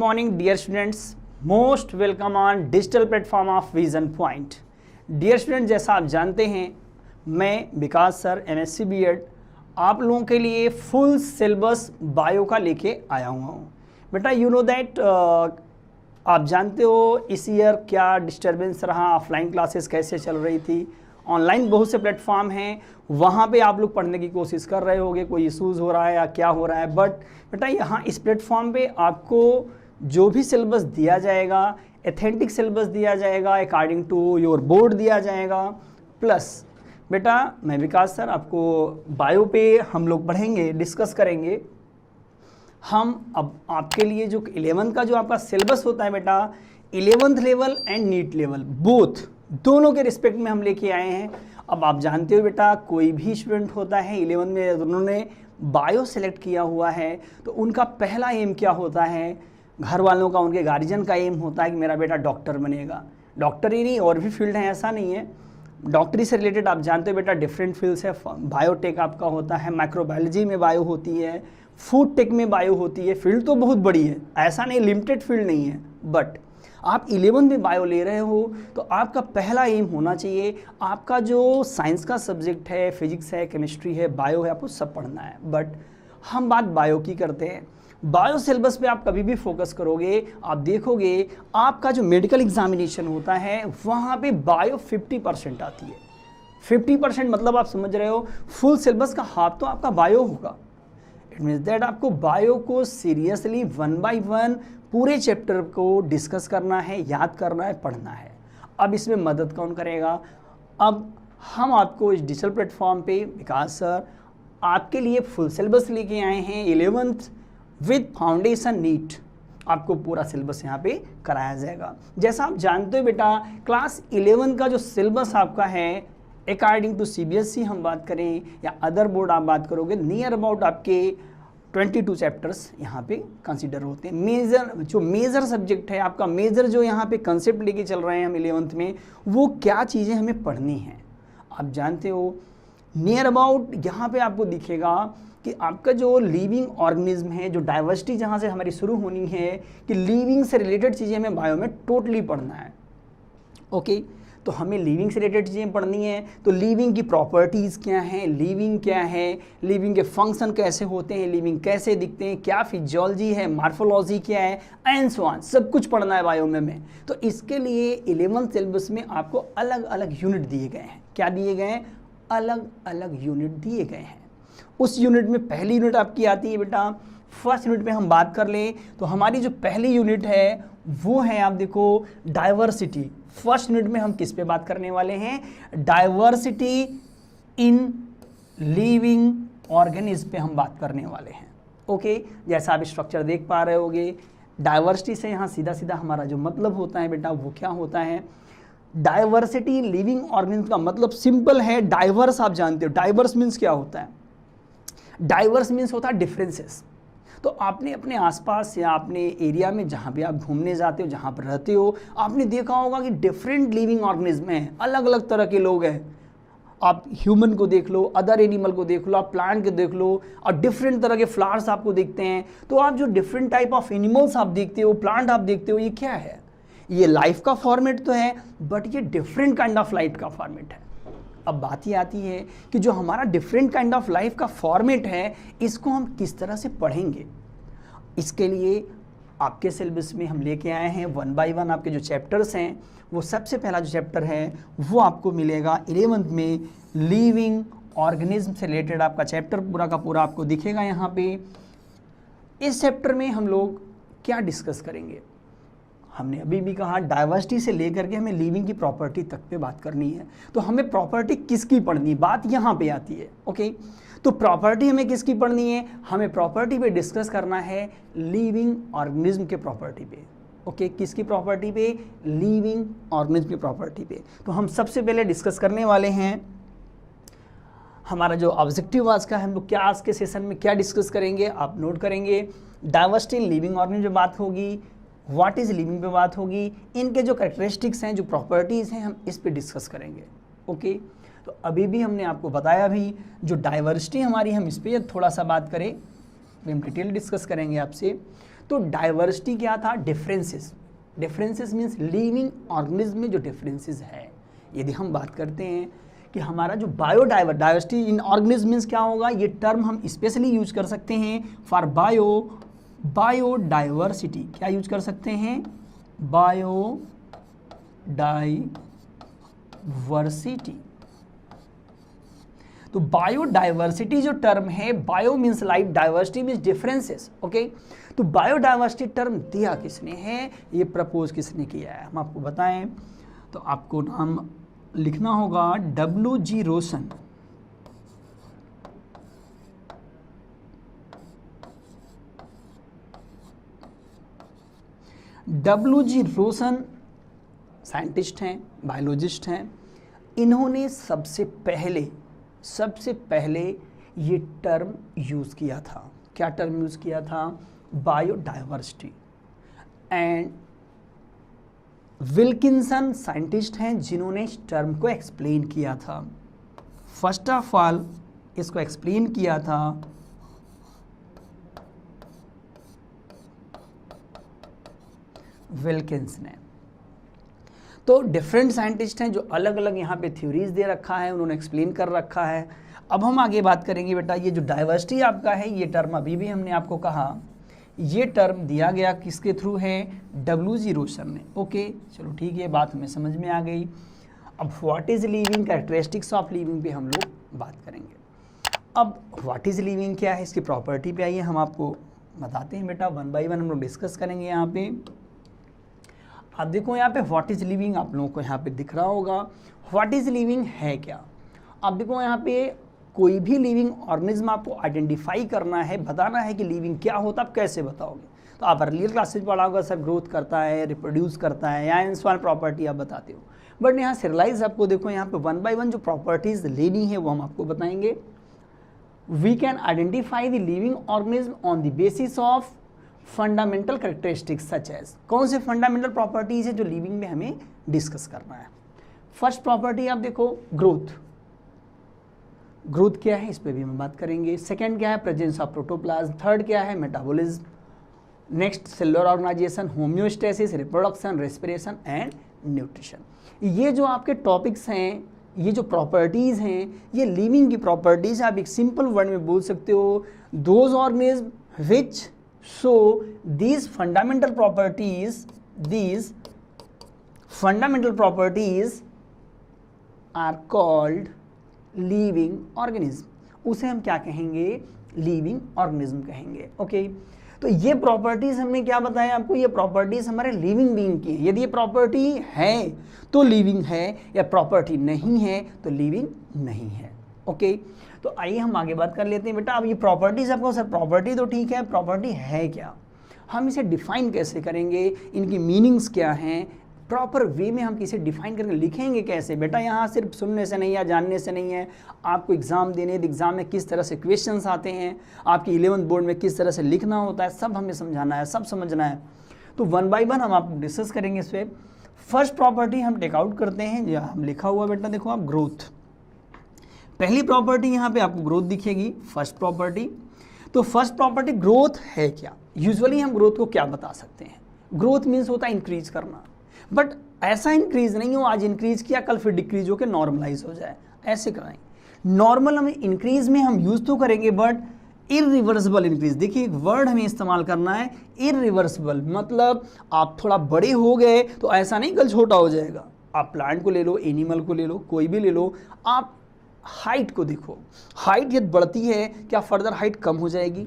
morning dear students, most welcome on digital platform of Vision Point। Dear student, जैसा आप जानते हैं मैं विकास सर MSc B.Ed आप लोगों के लिए फुल सिलेबस बायो का लेके आया हुआ हूँ। बेटा यू नो दैट आप जानते हो इस ईयर क्या डिस्टर्बेंस रहा, ऑफलाइन क्लासेस कैसे चल रही थी, ऑनलाइन बहुत से प्लेटफॉर्म हैं वहाँ पे आप लोग पढ़ने की कोशिश कर रहे होगे, कोई इशूज़ हो रहा है या क्या हो रहा है। बट बेटा यहाँ इस प्लेटफॉर्म पे आपको जो भी सिलेबस दिया जाएगा, एथेंटिक सिलेबस दिया जाएगा, अकॉर्डिंग टू योर बोर्ड दिया जाएगा। प्लस बेटा मैं विकास सर आपको बायो पे हम लोग पढ़ेंगे, डिस्कस करेंगे। हम अब आपके लिए जो 11th का जो आपका सिलेबस होता है बेटा, 11th level and NEET level both दोनों के रिस्पेक्ट में हम लेके आए हैं। अब आप जानते हो बेटा कोई भी स्टूडेंट होता है 11th में उन्होंने बायो सेलेक्ट किया हुआ है तो उनका पहला एम क्या होता है, घर वालों का, उनके गार्जियन का एम होता है कि मेरा बेटा डॉक्टर बनेगा। डॉक्टर ही नहीं और भी फील्ड हैं, ऐसा नहीं है। डॉक्टरी से रिलेटेड आप जानते हो बेटा डिफरेंट फील्ड्स है। बायोटेक आपका होता है, माइक्रोबायोलॉजी में बायो होती है, फूड टेक में बायो होती है। फील्ड तो बहुत बड़ी है, ऐसा नहीं लिमिटेड फील्ड नहीं है। बट आप 11th में बायो ले रहे हो तो आपका पहला एम होना चाहिए आपका जो साइंस का सब्जेक्ट है, फिजिक्स है, केमिस्ट्री है, बायो है, आपको सब पढ़ना है। बट हम बात बायो की करते हैं। बायो सिलेबस पे आप कभी भी फोकस करोगे, आप देखोगे आपका जो मेडिकल एग्जामिनेशन होता है वहाँ पे बायो 50% आती है। 50% मतलब आप समझ रहे हो फुल सिलेबस का हाफ तो आपका बायो होगा। इट मीन्स दैट आपको बायो को सीरियसली 1 by 1 पूरे चैप्टर को डिस्कस करना है, याद करना है, पढ़ना है। अब इसमें मदद कौन करेगा? अब हम आपको इस डिजिटल प्लेटफॉर्म पे विकास सर आपके लिए फुल सिलेबस लेके आए हैं 11th विद फाउंडेशन नीट। आपको पूरा सिलेबस यहाँ पे कराया जाएगा। जैसा आप जानते हो बेटा क्लास 11 का जो सिलेबस आपका है अकॉर्डिंग टू CBSE हम बात करें या अदर बोर्ड आप बात करोगे, नियर अबाउट आपके 22 चैप्टर्स यहाँ पे कंसीडर होते हैं। मेजर सब्जेक्ट है आपका, मेजर जो यहाँ पे कंसेप्ट लेके चल रहे हैं हम 11th में, वो क्या चीज़ें हमें पढ़नी हैं। आप जानते हो नियर अबाउट यहाँ पे आपको दिखेगा कि आपका जो लिविंग ऑर्गेनिज्म है, जो डाइवर्सिटी जहाँ से हमारी शुरू होनी है कि लिविंग से रिलेटेड चीज़ें हमें बायो में टोटली पढ़ना है। ओके तो हमें लिविंग से रिलेटेड चीज़ें पढ़नी है। तो लिविंग की प्रॉपर्टीज़ क्या हैं, लिविंग क्या है, लिविंग के फंक्शन कैसे होते हैं, लिविंग कैसे दिखते हैं, क्या फिजियोलॉजी है, मार्फोलॉजी क्या है, एंड सो ऑन, सब कुछ पढ़ना है बायो में। तो इसके लिए 11th सिलेबस में आपको अलग अलग यूनिट दिए गए हैं। क्या दिए गए हैं? अलग अलग यूनिट दिए गए हैं। उस यूनिट में पहली यूनिट आपकी आती है बेटा, फर्स्ट यूनिट में हम बात कर लें तो हमारी जो पहली यूनिट है वो है आप देखो डाइवर्सिटी। फर्स्ट यूनिट में हम किस पे बात करने वाले हैं? डाइवर्सिटी इन लिविंग ऑर्गेनिज्म पे हम बात करने वाले हैं। ओके जैसा आप स्ट्रक्चर देख पा रहे होगे, डाइवर्सिटी से यहाँ सीधा सीधा हमारा जो मतलब होता है बेटा वो क्या होता है? डाइवर्सिटी लिविंग ऑर्गेनिज्म का मतलब सिंपल है, डाइवर्स आप जानते हो। डाइवर्स मीन्स क्या होता है? डाइवर्स मीन्स होता है डिफरेंसेस। तो आपने अपने आसपास या अपने एरिया में जहाँ भी आप घूमने जाते हो, जहाँ पर रहते हो, आपने देखा होगा कि डिफरेंट लिविंग ऑर्गेनिज्म हैं, अलग अलग तरह के लोग हैं। आप ह्यूमन को देख लो, अदर एनिमल को देख लो, आप प्लांट को देख लो, और डिफरेंट तरह के फ्लावर्स आपको दिखते हैं। तो आप जो डिफरेंट टाइप ऑफ एनिमल्स आप देखते हो, प्लांट आप देखते हो, ये क्या है? ये लाइफ का फॉर्मेट तो है बट ये डिफरेंट काइंड ऑफ लाइफ का फॉर्मेट है। अब बात ये आती है कि जो हमारा डिफरेंट काइंड ऑफ लाइफ का फॉर्मेट है इसको हम किस तरह से पढ़ेंगे। इसके लिए आपके सिलेबस में हम लेके आए हैं 1 by 1 आपके जो चैप्टर्स हैं। वो सबसे पहला जो चैप्टर है वो आपको मिलेगा 11th में, लिविंग ऑर्गेनिज्म से रिलेटेड आपका चैप्टर पूरा का पूरा आपको दिखेगा यहाँ पे। इस चैप्टर में हम लोग क्या डिस्कस करेंगे? हमने अभी भी कहा डाइवर्सिटी से लेकर के हमें लिविंग की प्रॉपर्टी तक पे बात करनी है। तो हमें प्रॉपर्टी किसकी पढ़नी, बात यहाँ पे आती है। ओके तो प्रॉपर्टी हमें किसकी पढ़नी है? हमें प्रॉपर्टी पे डिस्कस करना है लिविंग ऑर्गेनिज्म के प्रॉपर्टी पे। ओके किसकी प्रॉपर्टी पे? लिविंग ऑर्गेनिज्म की प्रॉपर्टी पे। तो हम सबसे पहले डिस्कस करने वाले हैं हमारा जो ऑब्जेक्टिव आज का है, हम लोग क्या आज के सेशन में क्या डिस्कस करेंगे आप नोट करेंगे। डाइवर्सिटी इन लिविंग ऑर्गेनिज्म पे बात होगी, व्हाट इज़ लिविंग पे बात होगी, इनके जो कैरेक्टरिस्टिक्स हैं, जो प्रॉपर्टीज़ हैं, हम इस पे डिस्कस करेंगे। ओके तो अभी भी हमने आपको बताया भी जो डाइवर्सिटी हमारी, हम इस पर थोड़ा सा बात करें, हम डिटेल डिस्कस करेंगे आपसे। तो डाइवर्सिटी क्या था? Differences. Differences means living organism में जो डिफरेंसेस है। यदि हम बात करते हैं कि हमारा जो डाइवर्सिटी इन ऑर्गेनिज्म मीन्स क्या होगा, ये टर्म हम स्पेशली यूज कर सकते हैं फॉर बायोडाइवर्सिटी। क्या यूज कर सकते हैं? बायोडाइवर्सिटी। तो बायोडाइवर्सिटी जो टर्म है, bio means life, diversity means differences. Okay, तो बायोडाइवर्सिटी टर्म दिया किसने है, ये प्रपोज किसने किया है, हम आपको बताएं। तो आपको नाम लिखना होगा W.G. रोसन। W.G. रोसन साइंटिस्ट हैं, बायोलॉजिस्ट हैं। इन्होंने सबसे पहले ये टर्म यूज़ किया था। क्या टर्म यूज़ किया था? बायोडाइवर्सिटी। एंड विल्किंसन साइंटिस्ट हैं जिन्होंने इस टर्म को एक्सप्लेन किया था। फर्स्ट ऑफ ऑल इसको एक्सप्लेन किया था विल्किंस ने। तो डिफरेंट साइंटिस्ट हैं जो अलग अलग यहाँ पे थ्योरीज दे रखा है, उन्होंने एक्सप्लेन कर रखा है। अब हम आगे बात करेंगे बेटा, ये जो डाइवर्सिटी आपका है, ये टर्म अभी भी हमने आपको कहा, ये टर्म दिया गया किसके थ्रू है? W.G. रोसन ने। ओके, चलो ठीक है, बात हमें समझ में आ गई। अब what is living, characteristics of living पे हम लोग बात करेंगे। अब व्हाट इज लिविंग क्या है, इसकी प्रॉपर्टी पे आइए हम आपको बताते हैं बेटा, वन बाई वन हम लोग डिस्कस करेंगे। यहाँ पे आप देखो, यहाँ पे व्हाट इज लिविंग आप लोगों को यहाँ पे दिख रहा होगा। व्हाट इज लिविंग है क्या? आप देखो यहाँ पे कोई भी लिविंग ऑर्गेनिज्म आपको आइडेंटिफाई करना है, बताना है कि लिविंग क्या होता है, आप कैसे बताओगे? तो आप अर्लियर क्लासेज पढ़ा होगा, सर ग्रोथ करता है, रिप्रोड्यूस करता है, या इन सवाल प्रॉपर्टी आप बताते हो। बट यहाँ सिरियलाइज आपको देखो, यहाँ पे वन बाय वन जो प्रॉपर्टीज लेनी है वो हम आपको बताएंगे। We can identify the living organism on the basis of fundamental characteristics such as. कौन से फंडामेंटल प्रॉपर्टीज है जो लिविंग में हमें डिस्कस करना है? फर्स्ट प्रॉपर्टी आप देखो, ग्रोथ। ग्रोथ क्या है, इस पे भी हम बात करेंगे। सेकंड क्या है? Presence of protoplasm. थर्ड क्या है? Metabolism. Next cellular organisation, homeostasis, reproduction, respiration and nutrition. ये जो आपके टॉपिक्स हैं, ये जो प्रॉपर्टीज हैं, ये लिविंग की प्रॉपर्टीज। आप एक सिंपल वर्ड में बोल सकते हो, those organism which so these fundamental properties are called living organism। उसे हम क्या कहेंगे? लिविंग ऑर्गेनिज्म कहेंगे। ओके, तो ये प्रॉपर्टीज हमने क्या बताया आपको? ये प्रॉपर्टीज हमारे लिविंग बीइंग की है। यदि ये प्रॉपर्टी है तो लिविंग है, या प्रॉपर्टी नहीं है तो लिविंग नहीं है। ओके, तो आइए हम आगे बात कर लेते हैं बेटा। अब ये प्रॉपर्टीज आपको, सर प्रॉपर्टी तो ठीक है, प्रॉपर्टी है क्या? हम इसे डिफाइन कैसे करेंगे? इनकी मीनिंग्स क्या हैं? प्रॉपर वे में हम किसे डिफाइन करके लिखेंगे कैसे? बेटा यहाँ सिर्फ सुनने से नहीं या जानने से नहीं है, आपको एग्जाम देने, एग्जाम में किस तरह से क्वेश्चंस आते हैं, आपकी 11th बोर्ड में किस तरह से लिखना होता है, सब हमें समझाना है, सब समझना है। तो वन बाय वन हम आपको डिस्कस करेंगे इस पर। फर्स्ट प्रॉपर्टी हम टेकआउट करते हैं, जो हम लिखा हुआ बेटा देखो आप, ग्रोथ। पहली प्रॉपर्टी यहाँ पे आपको ग्रोथ दिखेगी, फर्स्ट प्रॉपर्टी। तो फर्स्ट प्रॉपर्टी ग्रोथ है क्या? यूजुअली हम ग्रोथ को क्या बता सकते हैं? ग्रोथ मीन्स होता है इंक्रीज करना, बट ऐसा इंक्रीज नहीं हो आज इंक्रीज किया कल फिर डिक्रीज होकर नॉर्मलाइज हो जाए, ऐसे कराएं। नॉर्मल हमें इंक्रीज में हम यूज तो करेंगे, बट इरिवर्सिबल इंक्रीज। देखिए एक वर्ड हमें इस्तेमाल करना है, इरिवर्सिबल, मतलब आप थोड़ा बड़े हो गए तो ऐसा नहीं कल छोटा हो जाएगा। आप प्लांट को ले लो, एनिमल को ले लो, कोई भी ले लो, आप हाइट को देखो, हाइट यदि बढ़ती है क्या फर्दर हाइट कम हो जाएगी?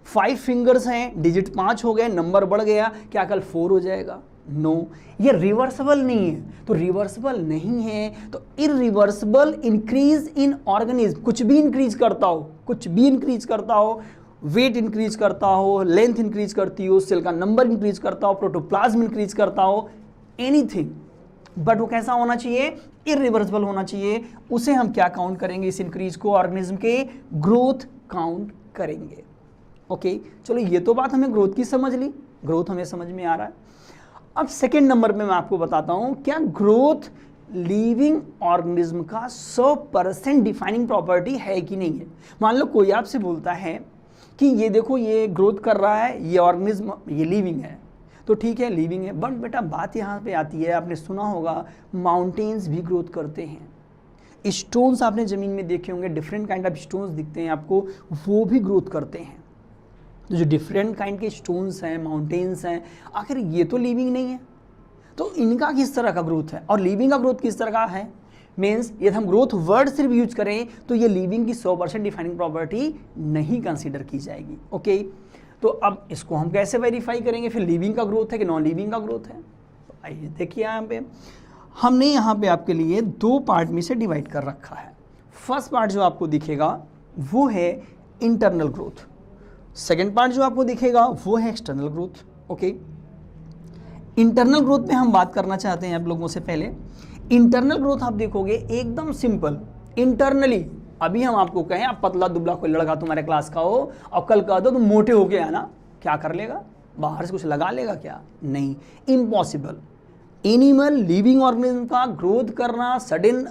5 फिंगर्स हैं, डिजिट 5 हो गए, नंबर बढ़ गया, क्या कल 4 हो जाएगा? नो, ये रिवर्सिबल नहीं है। तो रिवर्सिबल नहीं है तो इरिवर्सिबल इंक्रीज इन ऑर्गेनिज्म। कुछ भी इंक्रीज करता हो, कुछ भी इंक्रीज करता हो, वेट इंक्रीज करता हो, लेंथ इंक्रीज करती हो, सेल का नंबर इंक्रीज करता हो, प्रोटोप्लाज्म इंक्रीज करता हो, एनीथिंग, बट वो कैसा होना चाहिए? इरिवर्सिबल होना चाहिए। उसे हम क्या काउंट करेंगे? इस इंक्रीज को ऑर्गेनिज्म के ग्रोथ काउंट करेंगे। ओके, चलो ये तो बात हमें ग्रोथ की समझ ली, ग्रोथ हमें समझ में आ रहा है। अब सेकेंड नंबर पे मैं आपको बताता हूं, क्या ग्रोथ लिविंग ऑर्गेनिज्म का 100% डिफाइनिंग प्रॉपर्टी है कि नहीं है? मान लो कोई आपसे बोलता है कि ये देखो ये ग्रोथ कर रहा है, ये ऑर्गेनिज्म, ये लिविंग है, तो ठीक है लिविंग है। बट बेटा बात यहाँ पे आती है, आपने सुना होगा माउंटेन्स भी ग्रोथ करते हैं, स्टोन्स आपने ज़मीन में देखे होंगे, डिफरेंट काइंड ऑफ स्टोन्स दिखते हैं आपको, वो भी ग्रोथ करते हैं। तो जो डिफरेंट काइंड के स्टोन्स हैं, माउंटेन्स हैं, आखिर ये तो लिविंग नहीं है, तो इनका किस तरह का ग्रोथ है और लिविंग का ग्रोथ किस तरह का है? मीन्स यदि हम ग्रोथ वर्ड सिर्फ यूज करें तो ये लिविंग की 100% डिफाइनिंग प्रॉपर्टी नहीं कंसीडर की जाएगी। ओके, तो अब इसको हम कैसे वेरीफाई करेंगे फिर लिविंग का ग्रोथ है कि नॉन लिविंग का ग्रोथ है? तो आइए देखिए, यहाँ पे हमने यहाँ पे आपके लिए 2 पार्ट में से डिवाइड कर रखा है। फर्स्ट पार्ट जो आपको दिखेगा वो है इंटरनल ग्रोथ, सेकेंड पार्ट जो आपको दिखेगा वो है external growth. Okay, internal growth में हम बात करना चाहते हैं आप लोगों से। पहले इंटरनल ग्रोथ आप देखोगे एकदम सिंपल, इंटरनली अभी हम आपको कहें आप पतला दुबला कोई लड़का तुम्हारे क्लास का हो और कल कह दो तुम मोटे हो गया ना, क्या कर लेगा? बाहर से कुछ लगा लेगा क्या? नहीं, इम्पॉसिबल। एनिमल लिविंग ऑर्गेनिज्म का ग्रोथ करना सडन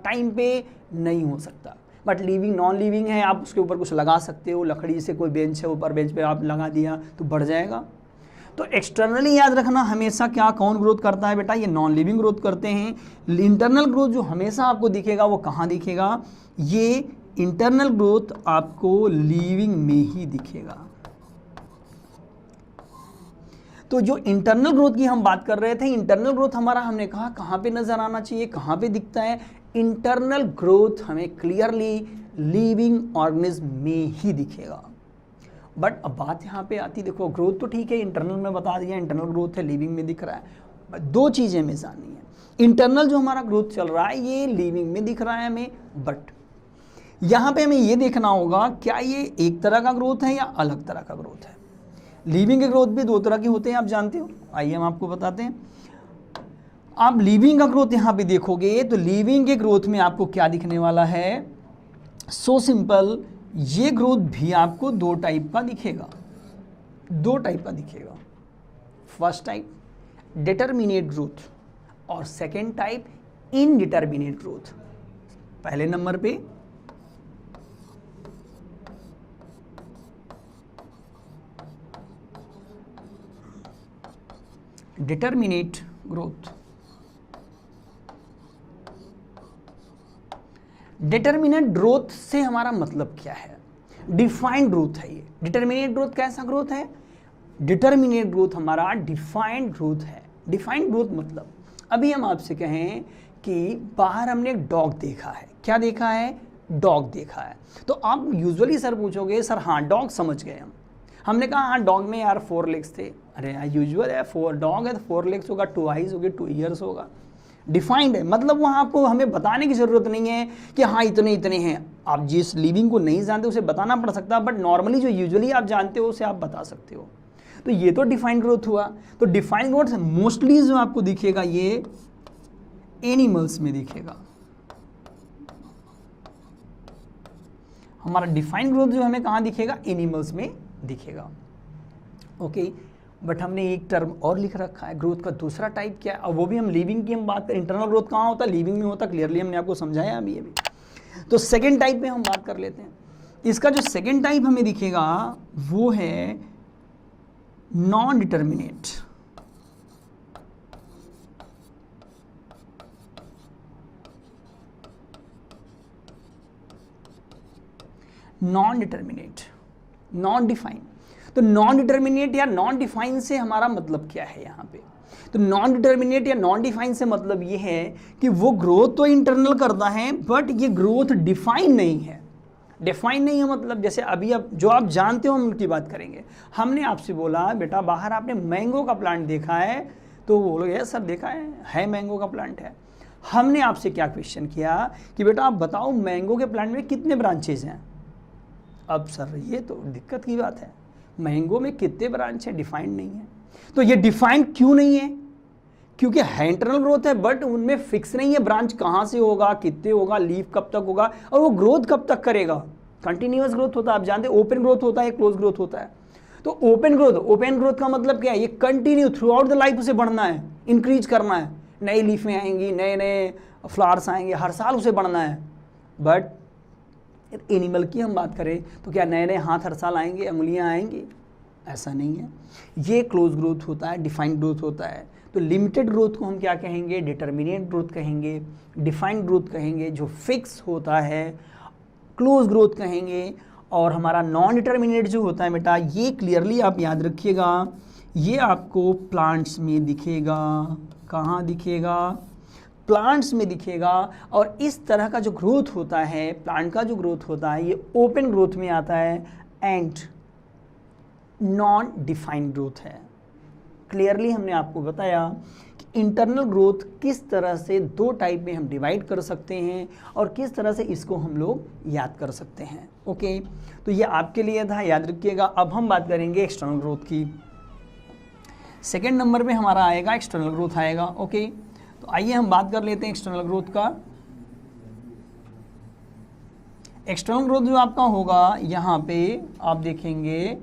टाइम पे नहीं हो सकता, बट लिविंग नॉन लिविंग है, आप उसके ऊपर कुछ लगा सकते हो, लकड़ी से कोई बेंच है, ऊपर बेंच पे आप लगा दिया तो बढ़ जाएगा। तो एक्सटर्नली याद रखना हमेशा क्या कौन ग्रोथ करता है बेटा? ये नॉन लिविंग ग्रोथ करते हैं। इंटरनल ग्रोथ जो हमेशा आपको दिखेगा वो कहाँ दिखेगा? ये इंटरनल ग्रोथ आपको लिविंग में ही दिखेगा। तो जो इंटरनल ग्रोथ की हम बात कर रहे थे, इंटरनल ग्रोथ हमारा हमने कहा कहाँ पे नजर आना चाहिए, कहाँ पे दिखता है? इंटरनल ग्रोथ हमें क्लियरली लिविंग ऑर्गेनिज्म में ही दिखेगा। बट अब बात यहाँ पे आती, देखो ग्रोथ तो ठीक है, इंटरनल में बता दिया इंटरनल ग्रोथ है, लिविंग में दिख रहा है। 2 चीज़ें हमें जाननी है, इंटरनल जो हमारा ग्रोथ चल रहा है ये लिविंग में दिख रहा है हमें, बट यहाँ पे हमें ये देखना होगा क्या ये एक तरह का ग्रोथ है या अलग तरह का ग्रोथ है। लिविंग के ग्रोथ भी 2 तरह के होते हैं, आप जानते हो। आइए हम आपको बताते हैं। आप लिविंग का ग्रोथ यहाँ पे देखोगे तो लिविंग के ग्रोथ में आपको क्या दिखने वाला है? सो सिंपल, ये ग्रोथ भी आपको 2 टाइप का दिखेगा, 2 टाइप का दिखेगा। फर्स्ट टाइप डिटरमिनेट ग्रोथ और सेकेंड टाइप इनडिटरमिनेट ग्रोथ। पहले नंबर पे डिटरमिनेट ग्रोथ। डिटरमिनेट ग्रोथ से हमारा मतलब क्या है? डिफाइंड ग्रोथ है ये। डिटरमिनेट ग्रोथ कैसा ग्रोथ है? डिटरमिनेट ग्रोथ हमारा डिफाइंड ग्रोथ है। डिफाइंड ग्रोथ मतलब अभी हम आपसे कहें कि बाहर हमने एक डॉग देखा है, क्या देखा है? डॉग देखा है। तो आप यूजुअली सर पूछोगे सर हाँ डॉग समझ गए हमने कहा हाँ डॉग में यार 4 लेग्स थे। अरे यार यूजुअल है, 4 डॉग है तो 4 लेग्स होगा, 2 आइज होगी, 2 ईयर्स होगा। डिफाइंड है मतलब वहाँ आपको हमें बताने की ज़रूरत नहीं है कि हाँ इतने इतने हैं। आप जिस लिविंग को नहीं जानते उसे बताना पड़ सकता, बट नॉर्मली जो यूजुअली आप जानते हो उसे आप बता सकते हो। तो ये तो डिफाइंड ग्रोथ हुआ। तो डिफाइंड ग्रोथ मोस्टली जो आपको दिखेगा ये एनिमल्स में दिखेगा। हमारा डिफाइंड ग्रोथ जो हमें कहाँ दिखेगा? एनिमल्स में दिखेगा। ओके, बट हमने एक टर्म और लिख रखा है ग्रोथ का दूसरा टाइप क्या है, और वो भी हम लिविंग की हम बात करें। इंटरनल ग्रोथ कहाँ होता है? लिविंग में होता, क्लियरली हमने आपको समझाया अभी। तो सेकेंड टाइप में हम बात कर लेते हैं। इसका जो सेकेंड टाइप हमें दिखेगा वो है non determinate. Non determinate, non define. तो नॉन डिटरमिनेट या नॉन डिफाइन से हमारा मतलब क्या है यहाँ पे? तो नॉन डिटरमिनेट या नॉन डिफाइन से मतलब ये है कि वो ग्रोथ तो इंटरनल करता है बट ये ग्रोथ डिफाइन नहीं है। डिफाइन नहीं है मतलब जैसे अभी अब जो आप जानते हो हम उनकी बात करेंगे। हमने आपसे बोला बेटा बाहर आपने मैंगो का प्लांट देखा है, तो वो बोलोगे यस सर देखा है मैंगो का प्लांट है। हमने आपसे क्या क्वेश्चन किया कि बेटा आप बताओ मैंगो के प्लांट में कितने ब्रांचेज हैं? अब सर ये तो दिक्कत की बात है, मैंगो में कितने ब्रांच है डिफाइंड नहीं है। तो ये डिफाइंड क्यों नहीं है? क्योंकि है इंटरनल ग्रोथ है बट उनमें फिक्स नहीं है ब्रांच कहाँ से होगा, कितने होगा, लीफ कब तक होगा और वो ग्रोथ कब तक करेगा। कंटिन्यूअस ग्रोथ होता है, आप जानते हैं ओपन ग्रोथ होता है, क्लोज ग्रोथ होता है। तो ओपन ग्रोथ का मतलब क्या है? ये continue through out the life उसे बढ़ना है, इंक्रीज करना है, नई लीफें आएंगी, नए नए फ्लावर्स आएंगे, हर साल उसे बढ़ना है। बट एनिमल की हम बात करें तो क्या नए नए हाथ हर साल आएंगे, उंगलियां आएंगी? ऐसा नहीं है। ये क्लोज ग्रोथ होता है, डिफाइंड ग्रोथ होता है। तो लिमिटेड ग्रोथ को हम क्या कहेंगे? डिटर्मिनेट ग्रोथ कहेंगे, डिफाइंड ग्रोथ कहेंगे। जो फिक्स होता है क्लोज ग्रोथ कहेंगे। और हमारा नॉन डिटर्मिनेट जो होता है बेटा, ये क्लियरली आप याद रखिएगा, ये आपको प्लांट्स में दिखेगा। कहाँ दिखेगा? प्लांट्स में दिखेगा। और इस तरह का जो ग्रोथ होता है, प्लांट का जो ग्रोथ होता है, ये ओपन ग्रोथ में आता है एंड नॉन डिफाइंड ग्रोथ है। क्लियरली हमने आपको बताया कि इंटरनल ग्रोथ किस तरह से दो टाइप में हम डिवाइड कर सकते हैं और किस तरह से इसको हम लोग याद कर सकते हैं। ओके, तो ये आपके लिए था, याद रखिएगा। अब हम बात करेंगे एक्सटर्नल ग्रोथ की। सेकेंड नंबर पे हमारा आएगा एक्सटर्नल ग्रोथ आएगा। ओके, तो आइए हम बात कर लेते हैं एक्सटर्नल ग्रोथ का। एक्सटर्नल ग्रोथ जो आपका होगा, यहाँ पे आप देखेंगे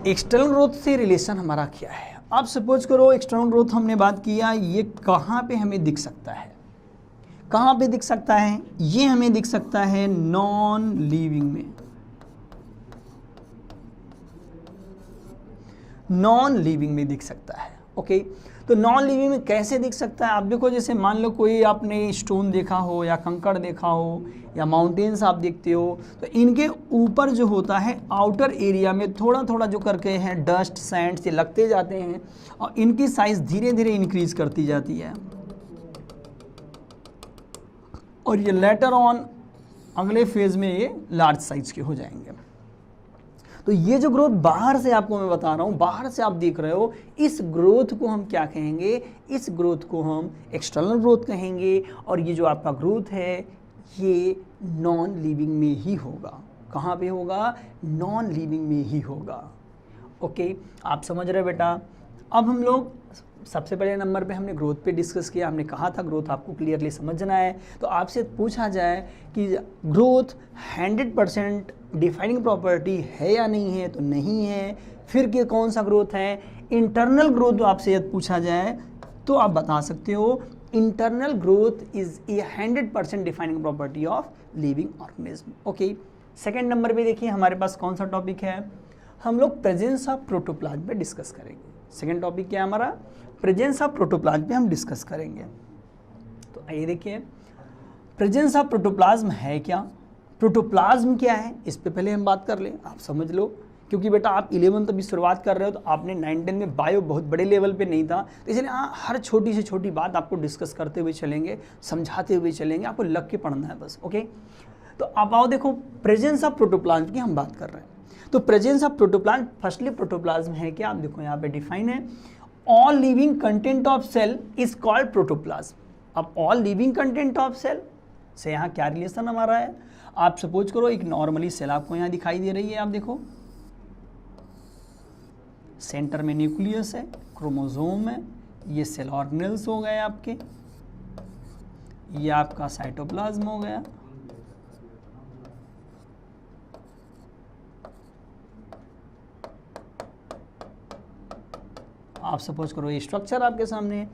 एक्सटर्नल ग्रोथ से रिलेशन हमारा क्या है। आप सपोज करो एक्सटर्नल ग्रोथ हमने बात किया, ये कहाँ पे हमें दिख सकता है? कहाँ पे दिख सकता है? ये हमें दिख सकता है नॉन लिविंग में। नॉन लिविंग में दिख सकता है। ओके, तो नॉन लिविंग में कैसे दिख सकता है? आप देखो, जैसे मान लो कोई आपने स्टोन देखा हो या कंकड़ देखा हो या माउंटेन्स आप देखते हो, तो इनके ऊपर जो होता है आउटर एरिया में थोड़ा थोड़ा जो करके हैं डस्ट सैंड से लगते जाते हैं और इनकी साइज धीरे धीरे इंक्रीज करती जाती है और ये लेटर ऑन अगले फेज में ये लार्ज साइज के हो जाएंगे। तो ये जो ग्रोथ बाहर से आपको मैं बता रहा हूँ, बाहर से आप देख रहे हो, इस ग्रोथ को हम क्या कहेंगे? इस ग्रोथ को हम एक्सटर्नल ग्रोथ कहेंगे। और ये जो आपका ग्रोथ है ये नॉन लिविंग में ही होगा। कहाँ पे होगा? नॉन लिविंग में ही होगा। ओके, आप समझ रहे बेटा? अब हम लोग सबसे पहले नंबर पे हमने ग्रोथ पे डिस्कस किया। हमने कहा था ग्रोथ आपको क्लियरली समझना है। तो आपसे पूछा जाए कि ग्रोथ 100% डिफाइनिंग प्रॉपर्टी है या नहीं है, तो नहीं है। फिर कि कौन सा ग्रोथ है? इंटरनल ग्रोथ जो आपसे यदि पूछा जाए तो आप बता सकते हो internal growth is a 100% defining property of living organism. Okay, second number पे देखिए हमारे पास कौन सा टॉपिक है? हम लोग प्रेजेंस ऑफ प्रोटोप्लाज्म पे डिस्कस करेंगे। सेकेंड टॉपिक क्या है हमारा? प्रेजेंस ऑफ प्रोटोप्लाज्म पे हम डिस्कस करेंगे। तो आइए देखिए, प्रेजेंस ऑफ प्रोटोप्लाज्म है क्या? प्रोटोप्लाज्म क्या है, इस पे पहले हम बात कर लें, आप समझ लो। क्योंकि बेटा आप 11th अभी शुरुआत कर रहे हो, तो आपने 9-10 में बायो बहुत बड़े लेवल पे नहीं था, तो इसलिए हर छोटी से छोटी बात आपको डिस्कस करते हुए चलेंगे, समझाते हुए चलेंगे, आपको लग के पढ़ना है बस। ओके, तो आप आओ देखो, प्रेजेंस ऑफ प्रोटोप्लाज्म की हम बात कर रहे हैं। तो presence of protoplasm, firstly protoplasm है क्या? आप देखो यहाँ पे डिफाइन है, all living content of cell is called protoplasm. अब all living content of cell से यहाँ क्या रिलेशन हमारा है? आप सपोज करो एक नॉर्मली सेल आपको यहाँ दिखाई दे रही है, आप देखो सेंटर में न्यूक्लियस है, क्रोमोसोम है, ये सेल ऑर्गेनेल्स हो गए आपके, ये आपका साइटोप्लाज्म हो गया, आप सपोज करो ये स्ट्रक्चर आपके सामने है।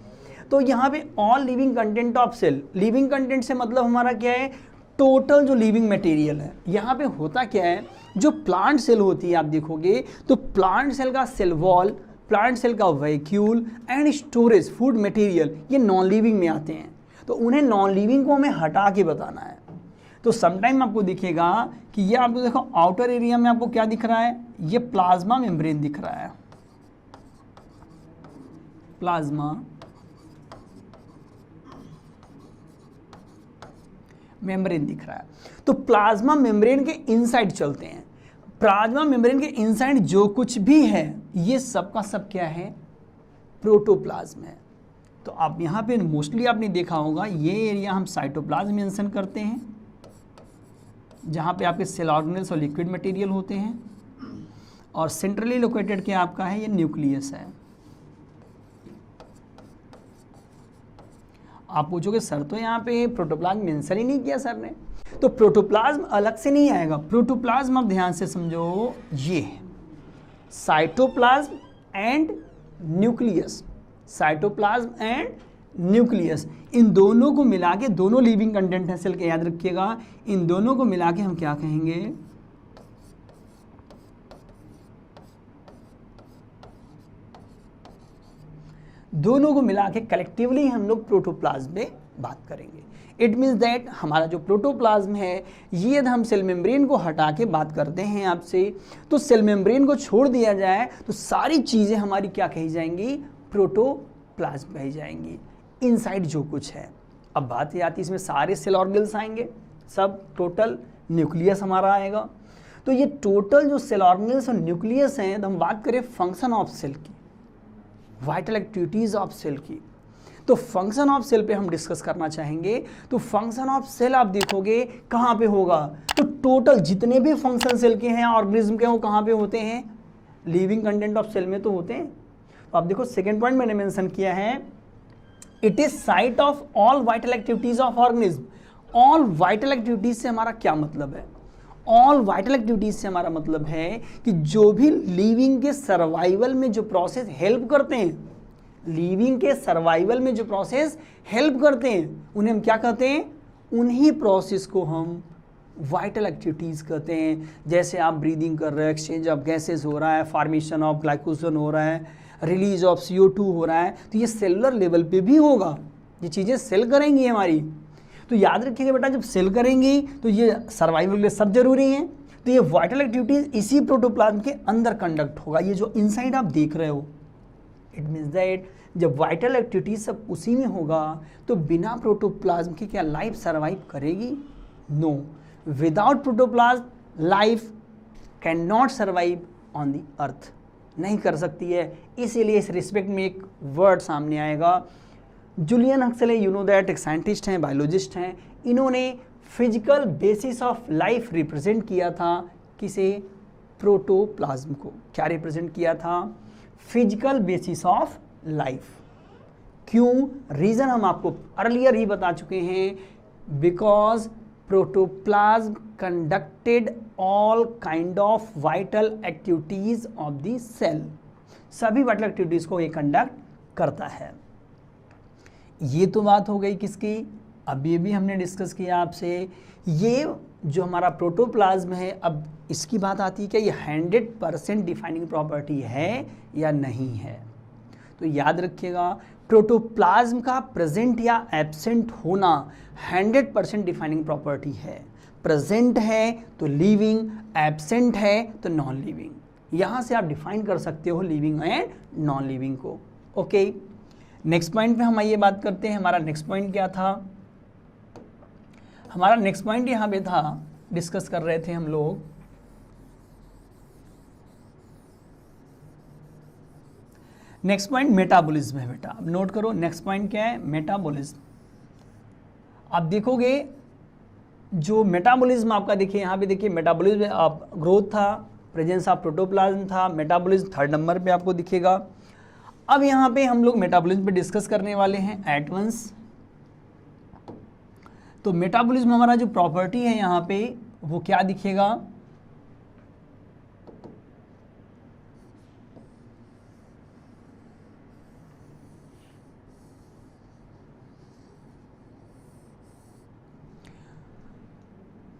तो यहाँ पे all living content of cell, living content से मतलब हमारा क्या है? टोटल जो लिविंग मटेरियल है। यहाँ पे होता क्या है, जो प्लांट सेल होती है आप देखोगे तो प्लांट सेल का सेल वॉल, प्लांट सेल का vacuole and storage food material ये नॉन लिविंग में आते हैं। तो उन्हें नॉन लिविंग को हमें हटा के बताना है। तो समटाइम आपको दिखेगा कि ये आपको देखो आउटर एरिया में आपको क्या दिख रहा है? ये प्लाज्मा मेम्ब्रेन दिख रहा है, प्लाज्मा मेम्ब्रेन दिख रहा है। तो प्लाज्मा मेम्ब्रेन के इनसाइड चलते हैं। प्लाज्मा मेम्ब्रेन के इनसाइड जो कुछ भी है ये सब का सब क्या है? प्रोटोप्लाज्म है। तो आप यहाँ पे मोस्टली आपने देखा होगा ये एरिया हम साइटोप्लाज्म मेंशन करते हैं, जहाँ पे आपके सेल ऑर्गेनेल्स और लिक्विड मटेरियल होते हैं, और सेंट्रली लोकेटेड क्या आपका है? ये न्यूक्लियस है। आप पूछोगे सर तो यहाँ पे प्रोटोप्लाज्म मेंशन ही नहीं किया सर ने। तो प्रोटोप्लाज्म अलग से नहीं आएगा। प्रोटोप्लाज्म आप ध्यान से समझो, ये है cytoplasm and nucleus, cytoplasm and nucleus. इन दोनों को मिला के, दोनों लिविंग कंटेंट है सेल के, याद रखिएगा, इन दोनों को मिला के हम क्या कहेंगे, दोनों को मिला के कलेक्टिवली हम लोग प्रोटोप्लाज्म में बात करेंगे। इट मीन्स दैट हमारा जो प्रोटोप्लाज्म है, ये यदि हम सेल मेम्ब्रेन को हटा के बात करते हैं आपसे, तो सेल मेम्ब्रेन को छोड़ दिया जाए तो सारी चीज़ें हमारी क्या कही जाएंगी, प्रोटोप्लाज्म कही जाएंगी, इनसाइड जो कुछ है। अब बात ये आती है, इसमें सारे सेल ऑर्गेन्स आएंगे, सब टोटल न्यूक्लियस हमारा आएगा। तो ये टोटल जो सेल ऑर्गेन्स और न्यूक्लियस हैं, तो हम बात करें फंक्शन ऑफ सेल की, वाइटल एक्टिविटीज़ ऑफ सेल की, तो फंक्शन ऑफ सेल पे हम डिस्कस करना चाहेंगे। तो फंक्शन ऑफ सेल आप देखोगे कहाँ पे होगा, तो टोटल जितने भी फंक्शन सेल के हैं, ऑर्गेनिज्म के, वो कहाँ पे होते हैं, लिविंग कंटेंट ऑफ सेल में तो होते हैं। तो आप देखो सेकेंड पॉइंट मैंने मेंशन किया है, it is site of all vital activities of organism. All vital activities से हमारा क्या मतलब है, ऑल वाइटल एक्टिविटीज से हमारा मतलब है कि जो भी लिविंग के सर्वाइवल में जो प्रोसेस हेल्प करते हैं, लिविंग के सर्वाइवल में जो प्रोसेस हेल्प करते हैं, उन्हें हम क्या कहते हैं, उन्हीं प्रोसेस को हम वाइटल एक्टिविटीज़ कहते हैं। जैसे आप ब्रीदिंग कर रहे हैं, एक्सचेंज ऑफ गैसेस हो रहा है, फॉर्मेशन ऑफ ग्लाइकोजन हो रहा है, रिलीज ऑफ CO2 हो रहा है, तो ये सेलुलर लेवल पे भी होगा, ये चीज़ें सेल करेंगी हमारी। तो याद रखिएगा बेटा, जब सेल करेंगी तो ये सर्वाइवल के लिए सब जरूरी हैं, तो ये वाइटल एक्टिविटीज़ इसी प्रोटोप्लाज्म के अंदर कंडक्ट होगा। ये जो इनसाइड आप देख रहे हो, इट मीन्स दैट जब वाइटल एक्टिविटीज सब उसी में होगा, तो बिना प्रोटोप्लाज्म के क्या लाइफ सर्वाइव करेगी, no. Without protoplasm life can not survive on the earth, नहीं कर सकती है। इसीलिए इस रिस्पेक्ट में एक वर्ड सामने आएगा, Julian Huxley, you know that, एक साइंटिस्ट हैं, बायोलॉजिस्ट हैं, इन्होंने physical basis of life represent किया था, किसे, प्रोटोप्लाज्म को। क्या रिप्रेजेंट किया था, फिजिकल बेसिस ऑफ लाइफ। क्यों, रीजन हम आपको अर्लियर ही बता चुके हैं, because protoplasm conducted all kind of vital activities of the cell, सभी वाइटल एक्टिविटीज को ये कंडक्ट करता है। ये तो बात हो गई किसकी, अब ये भी हमने डिस्कस किया आपसे, ये जो हमारा प्रोटोप्लाज्म है, अब इसकी बात आती है कि ये 100% डिफाइनिंग प्रॉपर्टी है या नहीं है। तो याद रखिएगा, प्रोटोप्लाज्म का प्रेजेंट या एब्सेंट होना 100% डिफाइनिंग प्रॉपर्टी है। प्रेजेंट है तो लिविंग, एब्सेंट है तो नॉन लिविंग। यहाँ से आप डिफाइन कर सकते हो लिविंग एंड नॉन लिविंग को। ओके, नेक्स्ट पॉइंट पे हम आइए बात करते हैं। हमारा नेक्स्ट पॉइंट क्या था, हमारा नेक्स्ट पॉइंट यहाँ पे था, डिस्कस कर रहे थे हम लोग, नेक्स्ट पॉइंट मेटाबॉलिज्म है बेटा। अब नोट करो, नेक्स्ट पॉइंट क्या है, मेटाबॉलिज्म। आप देखोगे जो मेटाबॉलिज्म आपका, देखिए यहाँ पे देखिए मेटाबॉलिज्म आप ग्रोथ था, प्रेजेंस ऑफ प्रोटोप्लाज्म था, मेटाबॉलिज्म थर्ड नंबर पे आपको दिखेगा। अब यहाँ पे हम लोग मेटाबॉलिज्म पे डिस्कस करने वाले हैं एट वंस। तो मेटाबॉलिज्म हमारा जो प्रॉपर्टी है यहाँ पे वो क्या दिखेगा,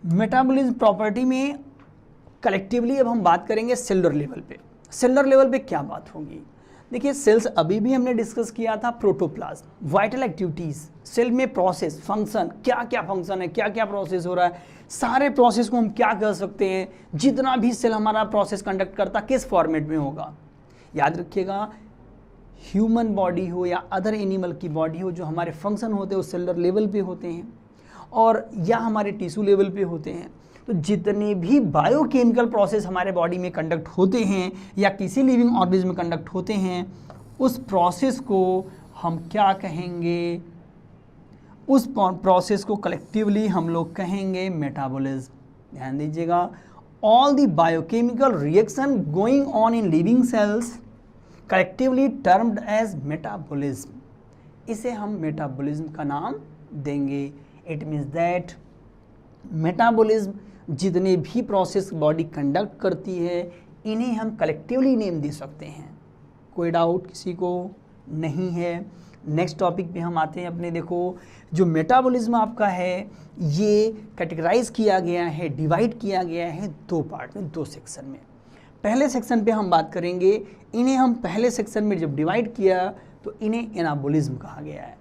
मेटाबॉलिज्म प्रॉपर्टी में कलेक्टिवली अब हम बात करेंगे सेलुलर लेवल पे। सेलुलर लेवल पे क्या बात होगी, देखिए सेल्स अभी भी हमने डिस्कस किया था, प्रोटोप्लाज्म, वाइटल एक्टिविटीज, सेल में प्रोसेस, फंक्शन, क्या क्या फंक्शन है, क्या क्या प्रोसेस हो रहा है, सारे प्रोसेस को हम क्या कह सकते हैं, जितना भी सेल हमारा प्रोसेस कंडक्ट करता किस फॉर्मेट में होगा। याद रखिएगा, ह्यूमन बॉडी हो या अदर एनिमल की बॉडी हो, जो हमारे फंक्शन होते हैं वो सेलुलर लेवल पे होते हैं और या हमारे टिश्यू लेवल पे होते हैं। तो जितने भी बायोकेमिकल प्रोसेस हमारे बॉडी में कंडक्ट होते हैं या किसी लिविंग ऑर्गेनिज्म में कंडक्ट होते हैं, उस प्रोसेस को हम क्या कहेंगे, उस प्रोसेस को कलेक्टिवली हम लोग कहेंगे मेटाबॉलिज्म। ध्यान दीजिएगा, all the biochemical reaction going on in living cells collectively termed as metabolism, इसे हम मेटाबॉलिज्म का नाम देंगे। इट मीन्स दैट मेटाबॉलिज्म जितने भी प्रोसेस बॉडी कंडक्ट करती है, इन्हें हम कलेक्टिवली नेम दे सकते हैं, कोई डाउट किसी को नहीं है। नेक्स्ट टॉपिक पे हम आते हैं अपने। देखो जो मेटाबॉलिज्म आपका है ये कैटेगराइज किया गया है, डिवाइड किया गया है दो पार्ट में, दो सेक्शन में। पहले सेक्शन पे हम बात करेंगे, इन्हें हम पहले सेक्शन में जब डिवाइड किया तो इन्हें एनाबॉलिज्म कहा गया है।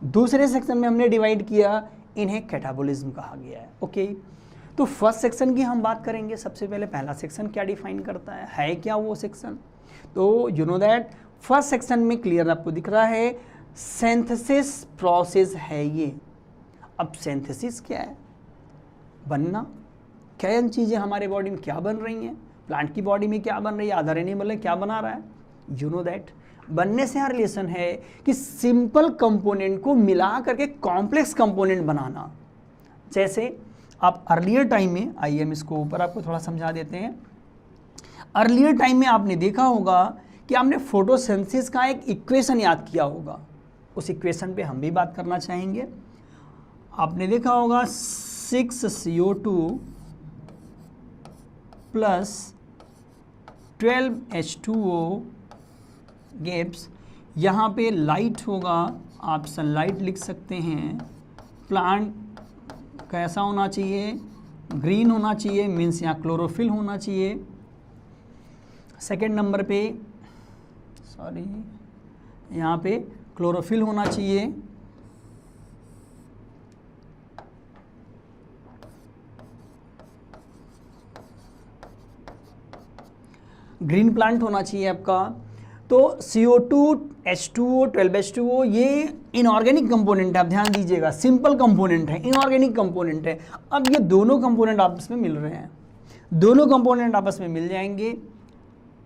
दूसरे सेक्शन में हमने डिवाइड किया, इन्हें कैटाबॉलिज्म कहा गया है। ओके, तो फर्स्ट सेक्शन की हम बात करेंगे। सबसे पहले पहला सेक्शन क्या डिफाइन करता है क्या वो सेक्शन? तो you know that first section में क्लियर आपको दिख रहा है सिंथेसिस प्रोसेस है ये। अब सिंथेसिस क्या है? बनना। क्या चीज़ें हमारे बॉडी में क्या बन रही हैं, प्लांट की बॉडी में क्या बन रही है, अदर एनिमल है क्या बना रहा है, यू नो दैट। बनने से यहाँ रिलेशन है कि सिंपल कंपोनेंट को मिला करके कॉम्प्लेक्स कंपोनेंट बनाना। जैसे आप अर्लियर टाइम में, आइए हम इसको ऊपर आपको थोड़ा समझा देते हैं। अर्लियर टाइम में आपने देखा होगा कि आपने फोटोसिंथेसिस का एक इक्वेशन याद किया होगा, उस इक्वेशन पे हम भी बात करना चाहेंगे। आपने देखा होगा 6CO2 प्लस 12H2O गिव्स, यहाँ पे लाइट होगा, आप सनलाइट लिख सकते हैं। प्लांट कैसा होना चाहिए? ग्रीन होना चाहिए, मीन्स यहाँ क्लोरोफिल होना चाहिए। सेकेंड नंबर पे यहाँ पे क्लोरोफिल होना चाहिए। ग्रीन प्लांट होना चाहिए आपका। तो CO2, H2O, 12H2O ये इनऑर्गेनिक कंपोनेंट है, आप ध्यान दीजिएगा, सिंपल कंपोनेंट है, इनऑर्गेनिक कंपोनेंट है। अब ये दोनों कंपोनेंट आपस में मिल रहे हैं, दोनं कंपोनेंट आपस में मिल जाएंगे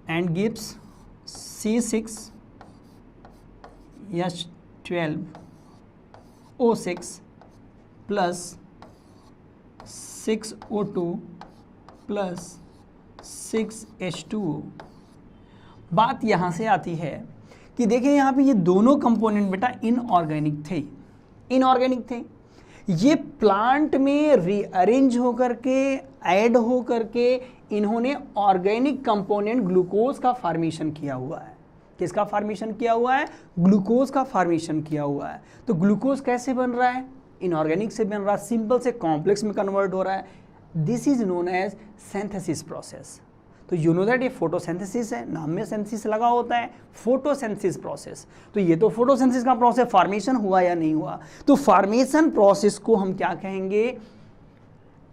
and gives C6H12O6 plus 6O2 plus 6H2O। बात यहाँ से आती है कि देखिए यहाँ पे ये दोनों कंपोनेंट बेटा इनऑर्गेनिक थे, ये प्लांट में रीअरेंज होकर के, ऐड होकर के इन्होंने ऑर्गेनिक कंपोनेंट ग्लूकोज का फॉर्मेशन किया हुआ है। किसका फॉर्मेशन किया हुआ है? ग्लूकोज का फॉर्मेशन किया हुआ है। तो ग्लूकोज कैसे बन रहा है? इनऑर्गेनिक से बन रहा है, सिंपल से कॉम्प्लेक्स में कन्वर्ट हो रहा है। This is known as synthesis process. तो यू नो दैट ये फोटोसिंथेसिस है, नाम में सिंथेसिस लगा होता है, फोटोसिंथेसिस प्रोसेस। तो ये तो फोटोसिंथेसिस का प्रोसेस, फॉर्मेशन हुआ या नहीं हुआ? तो फॉर्मेशन प्रोसेस को हम क्या कहेंगे?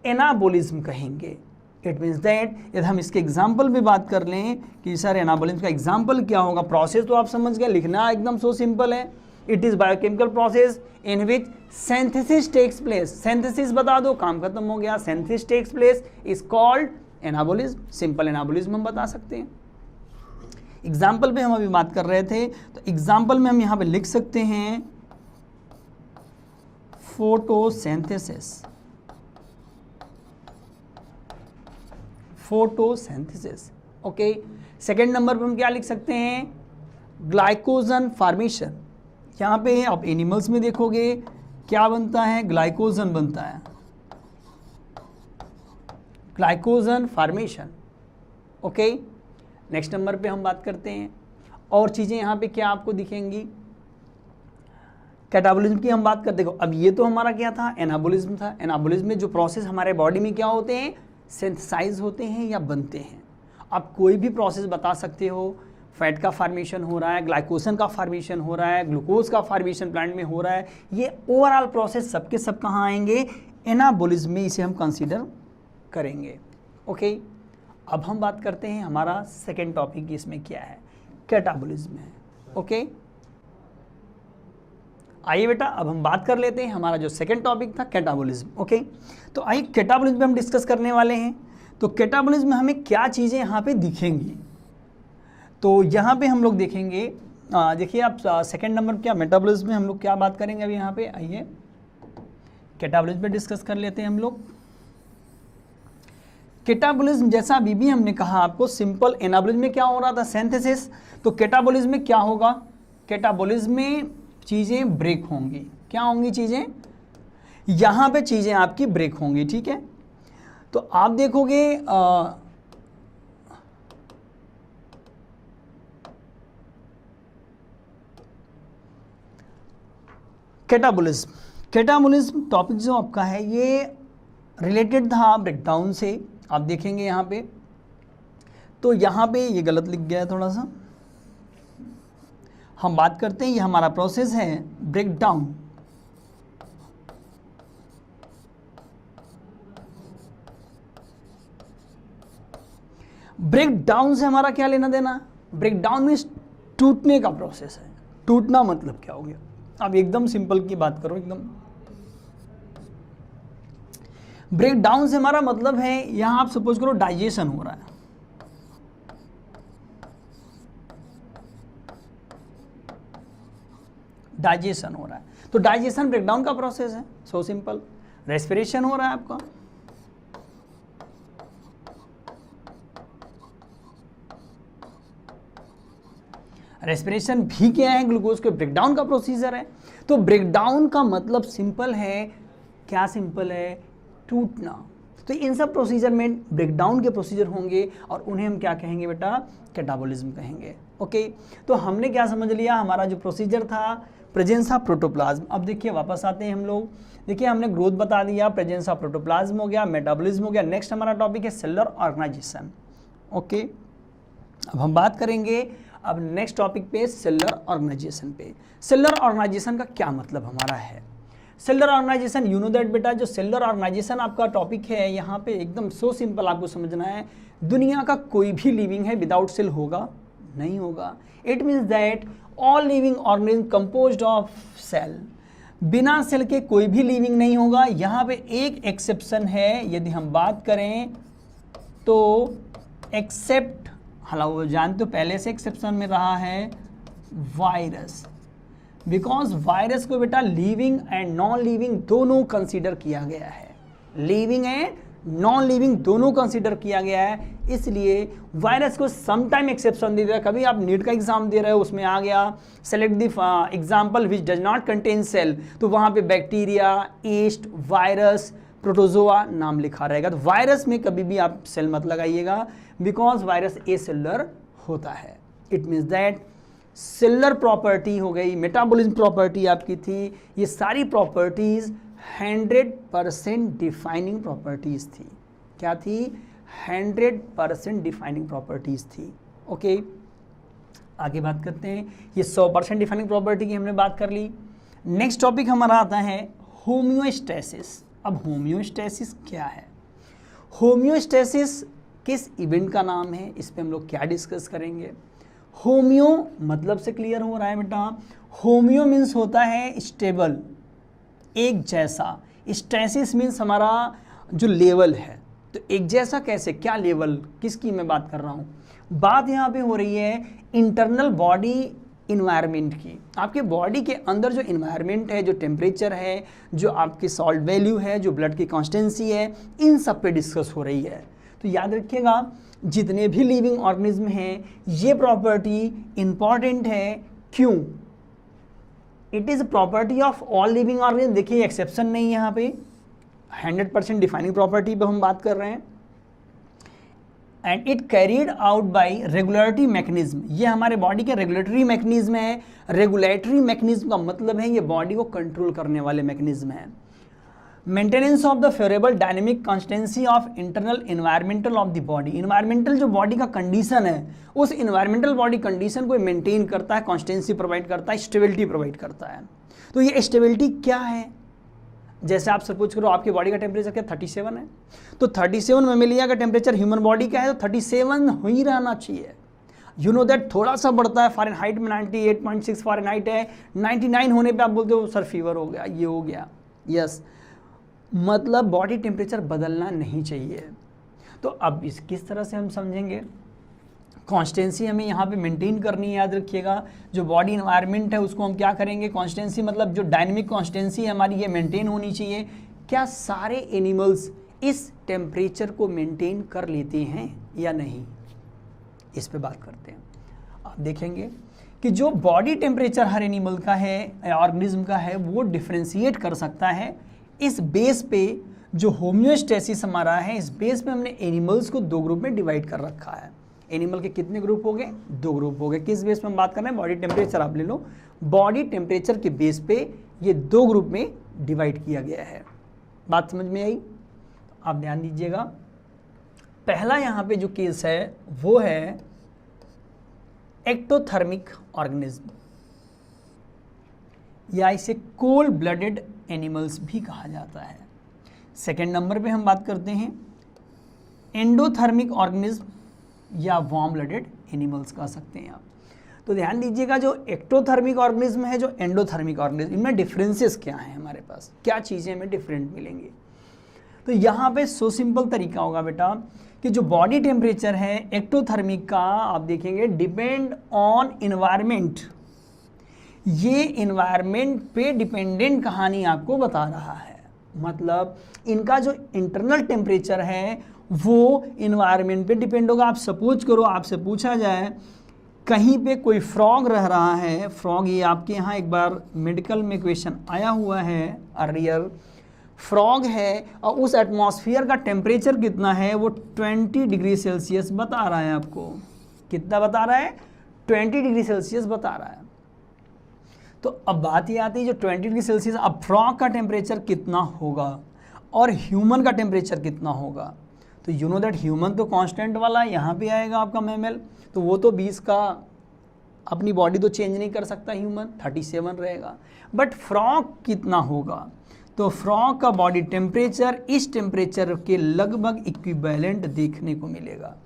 एनाबॉलिज्म कहेंगे। इट मीन्स दैट यदि हम इसके एग्जाम्पल भी बात कर लें कि सर एनाबॉलिज्म का एग्जाम्पल क्या होगा, प्रोसेस तो आप समझ गए, लिखना एकदम सो सिंपल है। It is biochemical process in which synthesis takes place. Synthesis बता दो, काम खत्म हो गया। Synthesis takes place is called anabolism. Simple anabolism हम बता सकते हैं। एग्जाम्पल पे हम अभी बात कर रहे थे, तो एग्जाम्पल में हम यहाँ पे लिख सकते हैं photosynthesis. Photosynthesis, okay. Second number पे हम क्या लिख सकते हैं? Glycogen formation. यहाँ पे आप एनिमल्स में देखोगे क्या बनता है? ग्लाइकोजन बनता है, glycogen formation, okay. Next number पे हम बात करते हैं और चीज़ें यहाँ पे क्या आपको दिखेंगी? कैटाबॉलिज्म की हम बात करते। देखो अब ये तो हमारा क्या था? एनाबॉलिज्म था। एनाबॉलिज्म में जो प्रोसेस हमारे बॉडी में क्या होते हैं? सिंथेसाइज होते हैं या बनते हैं। आप कोई भी प्रोसेस बता सकते हो, फैट का फॉर्मेशन हो रहा है, ग्लाइकोजन का फॉर्मेशन हो रहा है, ग्लूकोज का फॉर्मेशन प्लांट में हो रहा है, ये ओवरऑल प्रोसेस सबके सब कहाँ आएंगे? एनाबॉलिज्म में इसे हम कंसीडर करेंगे, ओके। अब हम बात करते हैं हमारा सेकेंड टॉपिक इसमें क्या है? कैटाबॉलिज्म है, ओके। आइए बेटा अब हम बात कर लेते हैं, हमारा जो सेकेंड टॉपिक था कैटाबॉलिज्म, ओके। तो आइए कैटाबॉलिज्म में हम डिस्कस करने वाले हैं। तो कैटाबॉलिज्म में हमें क्या चीज़ें यहाँ पे दिखेंगी? तो यहाँ पे हम लोग देखेंगे, देखिए आप सेकेंड नंबर क्या मेटाबॉलिज्म में हम लोग क्या बात करेंगे अभी यहाँ पे। आइए कैटाबॉलिज्म पे डिस्कस कर लेते हैं हम लोग। कैटाबॉलिज्म जैसा अभी भी हमने कहा आपको, सिंपल एनाबॉलिज्म में क्या हो रहा था? सिंथेसिस। तो कैटाबॉलिज्म में क्या होगा? कैटाबॉलिज्म में चीज़ें ब्रेक होंगी। क्या होंगी चीज़ें? यहाँ पे चीज़ें आपकी ब्रेक होंगी, ठीक है। तो आप देखोगे कैटाबोलिज्म। कैटाबोलिज्म टॉपिक जो आपका है ये रिलेटेड था ब्रेकडाउन से। आप देखेंगे यहाँ पे, तो यहाँ पे ये गलत लिख गया है थोड़ा सा। हम बात करते हैं, ये हमारा प्रोसेस है ब्रेकडाउन। ब्रेकडाउन से हमारा क्या लेना देना? ब्रेकडाउन में टूटने का प्रोसेस है। टूटना मतलब क्या हो गया? अब एकदम सिंपल की बात करो, एकदम ब्रेकडाउन से हमारा मतलब है, यहां आप सपोज करो डाइजेशन हो रहा है, डाइजेशन हो रहा है, तो डाइजेशन ब्रेकडाउन का प्रोसेस है। So simple. रेस्पिरेशन हो रहा है आपका, रेस्पिरेशन भी क्या है? ग्लूकोज के ब्रेकडाउन का प्रोसीजर है। तो ब्रेकडाउन का मतलब सिंपल है, क्या सिंपल है? टूटना। तो इन सब प्रोसीजर में ब्रेकडाउन के प्रोसीजर होंगे और उन्हें हम क्या कहेंगे बेटा? कैटाबोलिज्म कहेंगे। ओके, तो हमने क्या समझ लिया? हमारा जो प्रोसीजर था प्रेजेंस ऑफ प्रोटोप्लाज्म। अब देखिए वापस आते हैं हम लोग। देखिए हमने ग्रोथ बता दिया, प्रेजेंस ऑफ प्रोटोप्लाज्म हो गया, मेटाबॉलिज्म हो गया। नेक्स्ट हमारा टॉपिक है सेलुलर ऑर्गेनाइजेशन। ओके, अब हम बात करेंगे अब नेक्स्ट टॉपिक पे सेलुलर ऑर्गेनाइजेशन पे। सेलुलर ऑर्गेनाइजेशन का क्या मतलब हमारा है? Cellular organisation, you know that बेटा, जो सेलुलर ऑर्गेनाइजेशन आपका टॉपिक है यहाँ पे एकदम सो सिंपल आपको समझना है। दुनिया का कोई भी लिविंग है विदाउट सेल होगा? नहीं होगा। It means that all living organism composed of cell. बिना सेल के कोई भी लिविंग नहीं होगा। यहाँ पे एक एक्सेप्शन है, यदि हम बात करें तो एक्सेप्ट, हालांकि जानते हो पहले से एक्सेप्शन में रहा है वायरस, बिकॉज वायरस को बेटा लिविंग एंड नॉन लिविंग दोनों कंसीडर किया गया है। लिविंग एंड नॉन लिविंग दोनों कंसीडर किया गया है, इसलिए वायरस को समटाइम एक्सेप्शन दे दिया। कभी आप नीट का एग्जाम दे रहे हो, उसमें आ गया select the example which does not contain cell, तो वहाँ पे बैक्टीरिया, ईस्ट, वायरस, प्रोटोजोआ नाम लिखा रहेगा। तो वायरस में कभी भी आप सेल मत लगाइएगा, बिकॉज वायरस ए सेलुलर होता है। It means that cellular property हो गई, मेटाबॉलिज्म प्रॉपर्टी आपकी थी, ये सारी प्रॉपर्टीज 100% डिफाइनिंग प्रॉपर्टीज थी। क्या थी? 100% डिफाइनिंग प्रॉपर्टीज थी। ओके, आगे बात करते हैं। ये 100% डिफाइनिंग प्रॉपर्टी की हमने बात कर ली। नेक्स्ट टॉपिक हमारा आता है होम्योस्टेसिस। अब होम्योस्टेसिस क्या है? होम्योस्टेसिस किस इवेंट का नाम है? इस पे हम लोग क्या डिस्कस करेंगे। होम्यो मतलब से क्लियर हो रहा है बेटा? होम्यो मीन्स होता है स्टेबल, एक जैसा। स्टेसिस मीन्स हमारा जो लेवल है, तो एक जैसा कैसे, क्या लेवल, किसकी मैं बात कर रहा हूँ? बात यहाँ पे हो रही है इंटरनल बॉडी इन्वायरमेंट की। आपके बॉडी के अंदर जो इन्वायरमेंट है, जो टेम्परेचर है, जो आपकी सॉल्ट वैल्यू है, जो ब्लड की कॉन्स्टेंसी है, इन सब पे डिस्कस हो रही है। तो याद रखिएगा जितने भी लिविंग ऑर्गेनिज्म हैं ये प्रॉपर्टी इंपॉर्टेंट है। क्यों? It is property of all living organism. देखिए एक्सेप्शन नहीं है यहाँ पे, 100% डिफाइनिंग प्रॉपर्टी पे हम बात कर रहे हैं। And it carried out by regulatory mechanism. ये हमारे बॉडी के रेगुलेटरी मैकेनिज्म है। रेगुलेटरी मैकेनिज्म का मतलब है ये बॉडी को कंट्रोल करने वाले मैकेनिज्म है। Maintenance of the favourable dynamic constituency of internal environmental of the body. Environmental जो बॉडी का कंडीशन है, उस इन्वायरमेंटल बॉडी कंडीशन को मेंटेन करता है, कॉन्स्टेंसी प्रोवाइड करता है, स्टेबिलिटी प्रोवाइड करता है। तो ये स्टेबिलिटी क्या है? जैसे आप सपोज करो आपकी बॉडी का टेम्परेचर क्या 37 है, तो 37 मेमेलिया का टेम्परेचर ह्यूमन बॉडी का है, तो 37 हो ही रहना चाहिए। यू नो दैट थोड़ा सा बढ़ता है, फ़ारेनहाइट में 98.6 फ़ारेनहाइट है, 99 होने पे आप बोलते हो सर फीवर हो गया, ये हो गया। यस, मतलब बॉडी टेम्परेचर बदलना नहीं चाहिए। तो अब इस किस तरह से हम समझेंगे? कॉन्स्टेंसी हमें यहाँ पे मेंटेन करनी है। याद रखिएगा जो बॉडी इन्वायरमेंट है उसको हम क्या करेंगे? कॉन्स्टेंसी मतलब जो डायनेमिक कॉन्स्टेंसी है हमारी, ये मेंटेन होनी चाहिए। क्या सारे एनिमल्स इस टेम्परेचर को मेंटेन कर लेते हैं या नहीं? इस पे बात करते हैं। आप देखेंगे कि जो बॉडी टेम्परेचर हर एनिमल का है, ऑर्गेनिज्म का है, वो डिफ्रेंशिएट कर सकता है। इस बेस पे जो होम्योस्टेसिस हमारा है, इस बेस पे हमने एनिमल्स को 2 ग्रुप में डिवाइड कर रखा है। एनिमल के कितने ग्रुप हो गए? 2 ग्रुप हो गए। किस बेस पे हम बात कर रहे हैं? बॉडी टेम्परेचर आप ले लो। बॉडी टेम्परेचर के बेस पे ये दो ग्रुप में डिवाइड किया गया है। बात समझ में आई? आप ध्यान दीजिएगा। पहला यहाँ पे जो केस है वो है एक्टोथर्मिक ऑर्गेनिज्म, या इसे कोल्ड ब्लडेड एनिमल्स भी कहा जाता है। सेकेंड नंबर पे हम बात करते हैं एंडोथर्मिक ऑर्गेनिज्म या वार्म ब्लडेड एनिमल्स कह सकते हैं आप। तो ध्यान दीजिएगा, जो एक्टोथर्मिक ऑर्गेनिज्म है, जो एंडोथर्मिक ऑर्गेनिज्म, इनमें डिफरेंसेस क्या हैं हमारे पास, क्या चीज़ें हमें डिफरेंट मिलेंगी। तो यहाँ पे सो सिंपल तरीका होगा बेटा कि जो बॉडी टेम्परेचर है एक्टोथर्मिक का, आप देखेंगे डिपेंड ऑन इन्वायरमेंट। ये इन्वायरमेंट पे डिपेंडेंट कहानी आपको बता रहा है। मतलब इनका जो इंटरनल टेम्परेचर है वो इन्वायरमेंट पे डिपेंड होगा। आप सपोज करो आपसे पूछा जाए कहीं पे कोई फ्रॉग रह रहा है, फ्रॉग ये आपके यहाँ एक बार मेडिकल में क्वेश्चन आया हुआ है अर्लियर, फ्रॉग है और उस एटमॉस्फेयर का टेम्परेचर कितना है, वो 20 डिग्री सेल्सियस बता रहा है आपको। कितना बता रहा है? 20 डिग्री सेल्सियस बता रहा है। तो अब बात ये आती है जो 20 डिग्री सेल्सियस, अब फ्रॉग का टेम्परेचर कितना होगा और ह्यूमन का टेम्परेचर कितना होगा। तो यू नो दैट ह्यूमन तो कांस्टेंट वाला यहाँ पे आएगा आपका मैमल, तो वो तो 20 का अपनी बॉडी तो चेंज नहीं कर सकता, ह्यूमन 37 रहेगा। बट फ्रॉग कितना होगा? तो फ्रॉग का बॉडी टेम्परेचर इस टेम्परेचर के लगभग इक्विवेलेंट देखने को मिलेगा।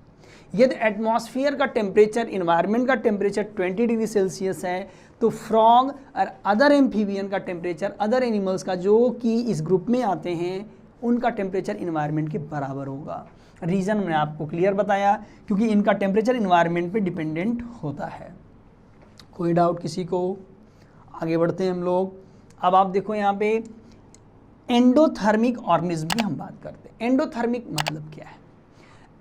यदि एटमॉस्फेयर का टेम्परेचर, इन्वायरमेंट का टेम्परेचर 20 डिग्री सेल्सियस है, तो फ्रॉग और अदर एम्फीबियन का टेम्परेचर, अदर एनिमल्स का जो कि इस ग्रुप में आते हैं, उनका टेम्परेचर इन्वायरमेंट के बराबर होगा। रीज़न मैंने आपको क्लियर बताया, क्योंकि इनका टेम्परेचर इन्वायरमेंट पे डिपेंडेंट होता है। कोई डाउट किसी को? आगे बढ़ते हैं हम लोग। अब आप देखो यहाँ पे एंडोथर्मिक ऑर्गेनिज्म की हम बात करते हैं। एंडोथर्मिक मतलब क्या है?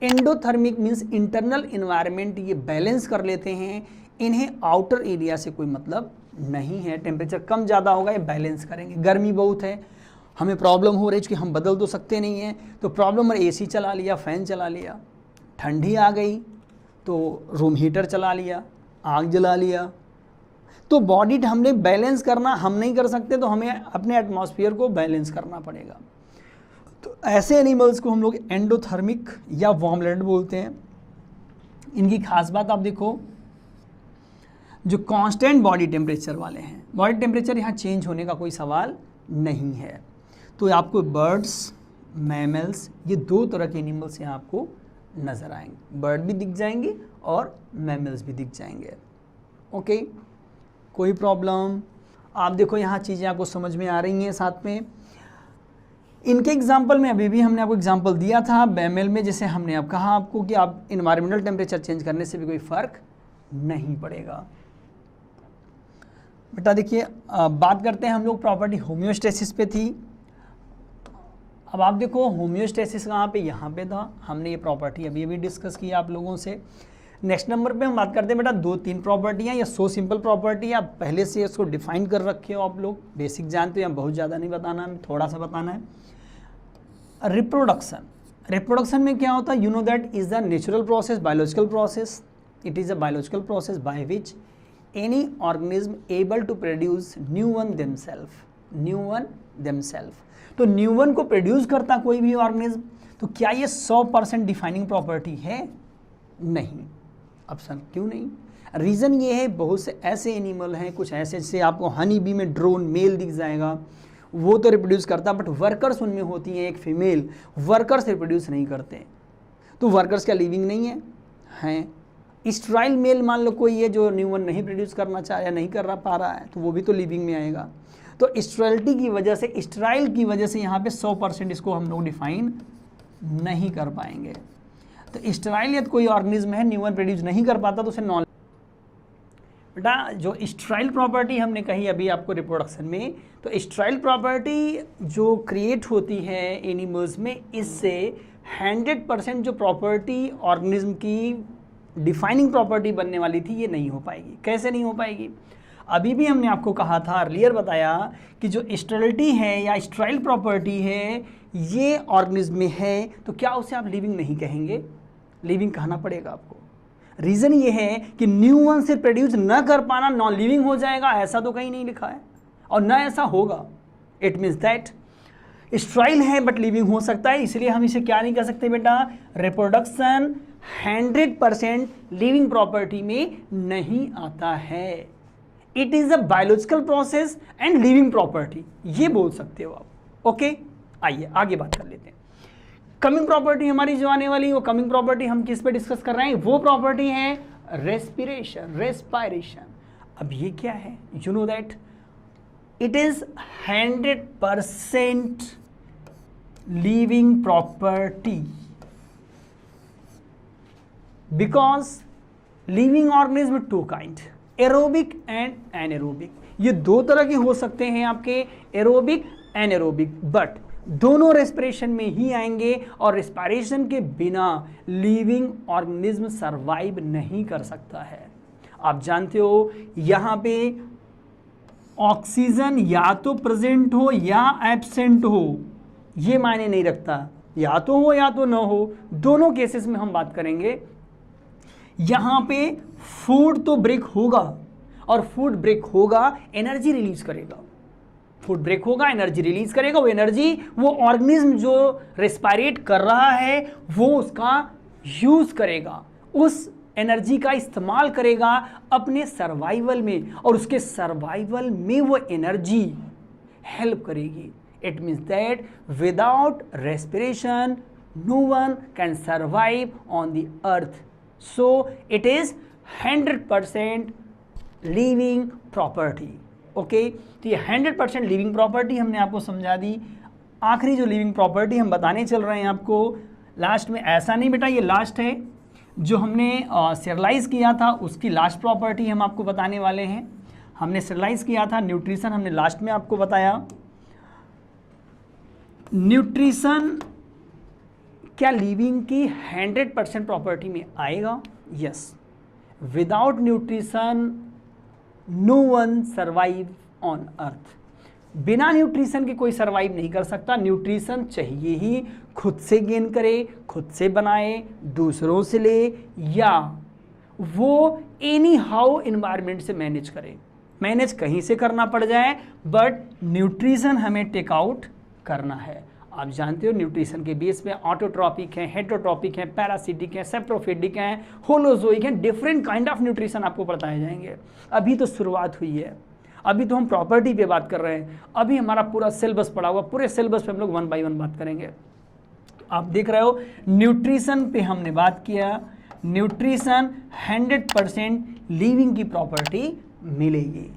एंडोथर्मिक मीन्स इंटरनल इन्वायरमेंट ये बैलेंस कर लेते हैं, इन्हें आउटर एरिया से कोई मतलब नहीं है। टेम्परेचर कम ज़्यादा होगा ये बैलेंस करेंगे। गर्मी बहुत है, हमें प्रॉब्लम हो रही है कि हम बदल तो सकते नहीं हैं, तो प्रॉब्लम और एसी चला लिया, फ़ैन चला लिया। ठंडी आ गई तो रूम हीटर चला लिया, आग जला लिया। तो बॉडी हमने बैलेंस करना हम नहीं कर सकते, तो हमें अपने एटमॉस्फेयर को बैलेंस करना पड़ेगा। तो ऐसे एनिमल्स को हम लोग एंडोथर्मिक या वार्म ब्लडेड बोलते हैं। इनकी खास बात आप देखो, जो कांस्टेंट बॉडी टेम्परेचर वाले हैं, बॉडी टेम्परेचर यहाँ चेंज होने का कोई सवाल नहीं है। तो आपको बर्ड्स, मैमल्स, ये दो तरह के एनिमल्स यहाँ आपको नज़र आएंगे। बर्ड भी दिख जाएंगे और मैमल्स भी दिख जाएंगे। ओके, कोई प्रॉब्लम? आप देखो यहाँ चीज़ें आपको समझ में आ रही हैं साथ में। इनके एग्जाम्पल में अभी भी हमने आपको एग्जाम्पल दिया था मैमल में, जैसे हमने अब कहा आपको कि आप इन्वायरमेंटल टेम्परेचर चेंज करने से भी कोई फ़र्क नहीं पड़ेगा। बेटा देखिए, बात करते हैं हम लोग प्रॉपर्टी होम्योस्टेसिस पे थी। अब आप देखो होम्योस्टेसिस कहाँ पे? यहाँ पे था। हमने ये प्रॉपर्टी अभी अभी डिस्कस किया आप लोगों से। नेक्स्ट नंबर पे हम बात करते हैं बेटा 2-3 प्रॉपर्टियाँ, या सो सिंपल प्रॉपर्टी, आप पहले से इसको डिफाइन कर रखे हो, आप लोग बेसिक जानते हो, या बहुत ज़्यादा नहीं बताना है, थोड़ा सा बताना है। रिप्रोडक्शन, रिप्रोडक्शन में क्या होता है? You know that is the natural process, biological process. It is a biological process by which any organism able to produce new one themselves। तो न्यू वन को प्रोड्यूस करता कोई भी ऑर्गेनिज्म, तो क्या ये 100% डिफाइनिंग प्रॉपर्टी है? नहीं। ऑप्शन क्यों नहीं? रीज़न ये है, बहुत से ऐसे एनिमल हैं, कुछ ऐसे जैसे आपको हनी बी में ड्रोन मेल दिख जाएगा, वो तो रिप्रोड्यूस करता, बट वर्कर्स उनमें होती हैं एक फीमेल, वर्कर्स रिप्रोड्यूस नहीं करते। तो वर्कर्स क्या लिविंग नहीं है? हैं। स्ट्राइल मेल मान लो कोई है जो न्यू वन नहीं प्रोड्यूस करना चाह या नहीं कर पा रहा है, तो वो भी तो लिविंग में आएगा। तो स्ट्राइलिटी की वजह से, स्ट्राइल की वजह से यहाँ पे 100% इसको हम लोग डिफाइन नहीं कर पाएंगे। तो स्ट्राइल यदि कोई ऑर्गेनिज्म है न्यू वन प्रोड्यूस नहीं कर पाता, तो उसे नॉन। बेटा जो स्ट्राइल प्रॉपर्टी हमने कही अभी आपको रिप्रोडक्शन में, तो स्ट्राइल प्रॉपर्टी जो क्रिएट होती है एनिमल्स में, इससे 100% जो प्रॉपर्टी ऑर्गेनिज्म की डिफाइनिंग प्रॉपर्टी बनने वाली थी, ये नहीं हो पाएगी। कैसे नहीं हो पाएगी? अभी भी हमने आपको कहा था, अर्लियर बताया कि जो स्टेरिलिटी है या स्ट्राइल प्रॉपर्टी है, ये ऑर्गेनिज्म में है, तो क्या उसे आप लिविंग नहीं कहेंगे? लिविंग कहना पड़ेगा आपको। रीज़न ये है कि न्यू वन से प्रोड्यूस न कर पाना नॉन लिविंग हो जाएगा, ऐसा तो कहीं नहीं लिखा है। और ना ऐसा होगा। इट मीन्स दैट स्टेराइल है बट लिविंग हो सकता है, इसलिए हम इसे क्या नहीं कर सकते बेटा, रिप्रोडक्शन 100% लिविंग प्रॉपर्टी में नहीं आता है। It is a biological process and living property, ये बोल सकते हो आप। ओके, आइए आगे बात कर लेते हैं। कमिंग प्रॉपर्टी हमारी जो आने वाली, वो कमिंग प्रॉपर्टी हम किस पे डिस्कस कर रहे हैं, वो प्रॉपर्टी है रेस्पिरेशन, रेस्पायरेशन। अब ये क्या है, you know that it is 100% living property, because living organism two kind, aerobic and anaerobic. ये दो तरह के हो सकते हैं आपके, एरोबिक एनारोबिक, बट दोनों रेस्पिरेशन में ही आएंगे और रेस्पिरेशन के बिना लिविंग ऑर्गेनिज्म सरवाइव नहीं कर सकता है। आप जानते हो यहाँ पे ऑक्सीजन या तो प्रेजेंट हो या एब्सेंट हो, ये मायने नहीं रखता, या तो हो या तो ना हो, दोनों केसेस में हम बात करेंगे। यहाँ पे फूड तो ब्रेक होगा, और फूड ब्रेक होगा एनर्जी रिलीज करेगा, फूड ब्रेक होगा एनर्जी रिलीज करेगा, वो एनर्जी वो ऑर्गेनिज्म जो रेस्पायरेट कर रहा है वो उसका यूज करेगा, उस एनर्जी का इस्तेमाल करेगा अपने सर्वाइवल में, और उसके सर्वाइवल में वो एनर्जी हेल्प करेगी। It means that without respiration no one can survive on the earth, so it is 100% living property. Okay, तो ये 100% लिविंग प्रॉपर्टी हमने आपको समझा दी। आखिरी जो लिविंग प्रॉपर्टी हम बताने चल रहे हैं आपको लास्ट में, ऐसा नहीं बेटा ये लास्ट है, जो हमने सेरलाइज किया था उसकी लास्ट प्रॉपर्टी हम आपको बताने वाले हैं। हमने सेरलाइज किया था न्यूट्रिशन, हमने लास्ट में आपको बताया। न्यूट्रिशन क्या लिविंग की 100% प्रॉपर्टी में आएगा? Yes, without nutrition no one survive on earth. बिना न्यूट्रिशन के कोई सर्वाइव नहीं कर सकता। न्यूट्रिशन चाहिए ही, खुद से गेन करे, खुद से बनाए, दूसरों से ले, या वो एनी हाउ इन्वायरमेंट से मैनेज करे। मैनेज कहीं से करना पड़ जाए, बट न्यूट्रिशन हमें टेक आउट करना है। आप जानते हो न्यूट्रिशन के बेस पे ऑटोट्रॉपिक हैं, हेटरोट्रॉपिक हैं, पैरासिटिक हैं, सेप्रोफिटिक हैं, होलोजोइक हैं, डिफरेंट काइंड ऑफ न्यूट्रिशन आपको बताए जाएंगे। अभी तो शुरुआत हुई है, अभी तो हम प्रॉपर्टी पे बात कर रहे हैं, अभी हमारा पूरा सिलेबस पड़ा हुआ, पूरे सिलेबस पे हम लोग 1 by 1 बात करेंगे। आप देख रहे हो न्यूट्रिशन पे हमने बात किया, न्यूट्रिशन 100% लिविंग की प्रॉपर्टी मिलेगी।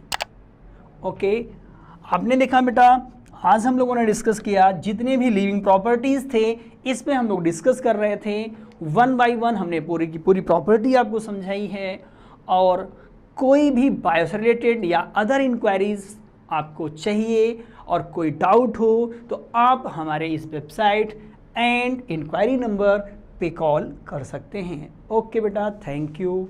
ओके, आपने देखा बेटा आज हम लोगों ने डिस्कस किया जितने भी लिविंग प्रॉपर्टीज़ थे, इस पे हम लोग डिस्कस कर रहे थे। 1 by 1 हमने पूरी की पूरी प्रॉपर्टी आपको समझाई है, और कोई भी बायो से रिलेटेड या अदर इंक्वायरीज आपको चाहिए और कोई डाउट हो तो आप हमारे इस वेबसाइट एंड इंक्वायरी नंबर पे कॉल कर सकते हैं। ओके बेटा, थैंक यू।